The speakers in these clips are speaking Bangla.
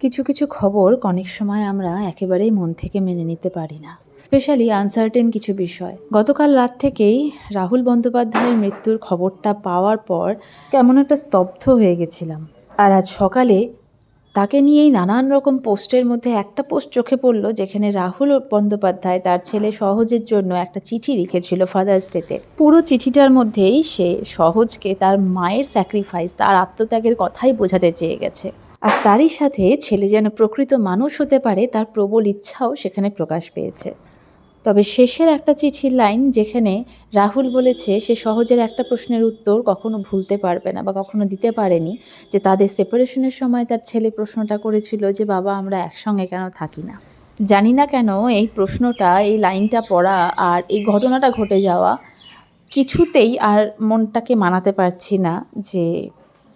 কিছু কিছু খবর অনেক সময় আমরা একেবারেই মন থেকে মেনে নিতে পারি না, স্পেশালি আনসার্টেন কিছু বিষয়। গতকাল রাত থেকেই রাহুল বন্দ্যোপাধ্যায়ের মৃত্যুর খবরটা পাওয়ার পর কেমন একটা স্তব্ধ হয়ে গেছিলাম। আর আজ সকালে তাকে নিয়েই নানান রকম পোস্টের মধ্যে একটা পোস্ট চোখে পড়ল, যেখানে রাহুল বন্দ্যোপাধ্যায় তার ছেলে সহজের জন্য একটা চিঠি লিখেছিল ফাদার্স ডেতে। পুরো চিঠিটার মধ্যেই সে সহজকে তার মায়ের স্যাক্রিফাইস, তার আত্মত্যাগের কথাই বোঝাতে চেয়ে গেছে। আর তারই সাথে ছেলে যেন প্রকৃত মানুষ হতে পারে তার প্রবল ইচ্ছাও সেখানে প্রকাশ পেয়েছে। তবে শেষের একটা চিঠির লাইন, যেখানে রাহুল বলেছে সে সহজের একটা প্রশ্নের উত্তর কখনো ভুলতে পারবে না বা কখনো দিতে পারেনি, যে তাদের সেপারেশনের সময় তার ছেলে প্রশ্নটা করেছিল যে বাবা আমরা একসঙ্গে কেন থাকি না। জানি না কেন এই প্রশ্নটা, এই লাইনটা পড়া আর এই ঘটনাটা ঘটে যাওয়া কিছুতেই আর মনটাকে মানাতে পারছি না যে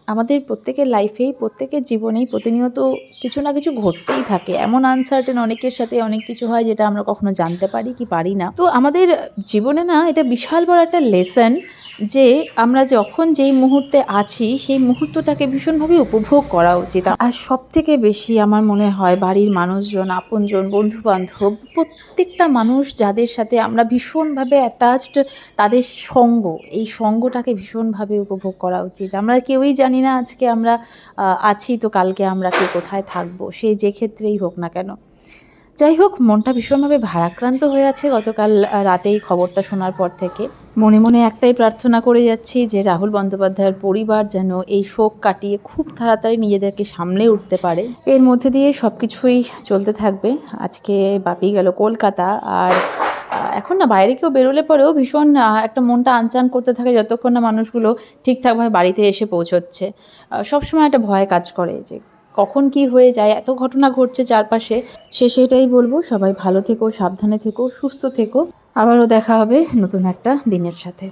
আমাদের প্রত্যেকের লাইফেই, প্রত্যেকের জীবনেই প্রতিনিয়ত কিছু না কিছু ঘটতেই থাকে। এমন আনসার্টেন অনেকের সাথে অনেক কিছু হয় যেটা আমরা কখনো জানতে পারি কি পারি না। তো আমাদের জীবনে না এটা বিশাল বড় একটা লেসন, যে আমরা যখন যেই মুহূর্তে আছি সেই মুহূর্তটাকে ভীষণভাবে উপভোগ করা উচিত। আর সব থেকে বেশি আমার মনে হয় বাড়ির মানুষজন, আপনজন, বন্ধুবান্ধব, প্রত্যেকটা মানুষ যাদের সাথে আমরা ভীষণভাবে অ্যাটাচড, তাদের সঙ্গ, এই সঙ্গটাকে ভীষণভাবে উপভোগ করা উচিত। আমরা কেউই জানি না আজকে আমরা আছি তো কালকে আমরা কে কোথায় থাকবো, সে যে ক্ষেত্রেই হোক না কেন। যাই হোক, মনটা ভীষণভাবে ভারাক্রান্ত হয়ে আছে গতকাল রাতে এই খবরটা শোনার পর থেকে। মনে মনে একটাই প্রার্থনা করে যাচ্ছি যে রাহুল বন্দ্যোপাধ্যায়ের পরিবার যেন এই শোক কাটিয়ে খুব তাড়াতাড়ি নিজেদেরকে সামলে উঠতে পারে। এর মধ্যে দিয়ে সব কিছুই চলতে থাকবে। আজকে বাপি গেল কলকাতা, আর এখন না বাইরে কেউ বেরোলে পরেও ভীষণ একটা মনটা আনচান করতে থাকে যতক্ষণ না মানুষগুলো ঠিকঠাকভাবে বাড়িতে এসে পৌঁছচ্ছে। সবসময় একটা ভয় কাজ করে যে কখন কি হয়ে যায়, এত ঘটনা ঘটছে চারপাশে। সেটাই বলবো, সবাই ভালো থেকো, সাবধানে থেকো, সুস্থ থেকো। আবারও দেখা হবে নতুন একটা দিনের সাথে।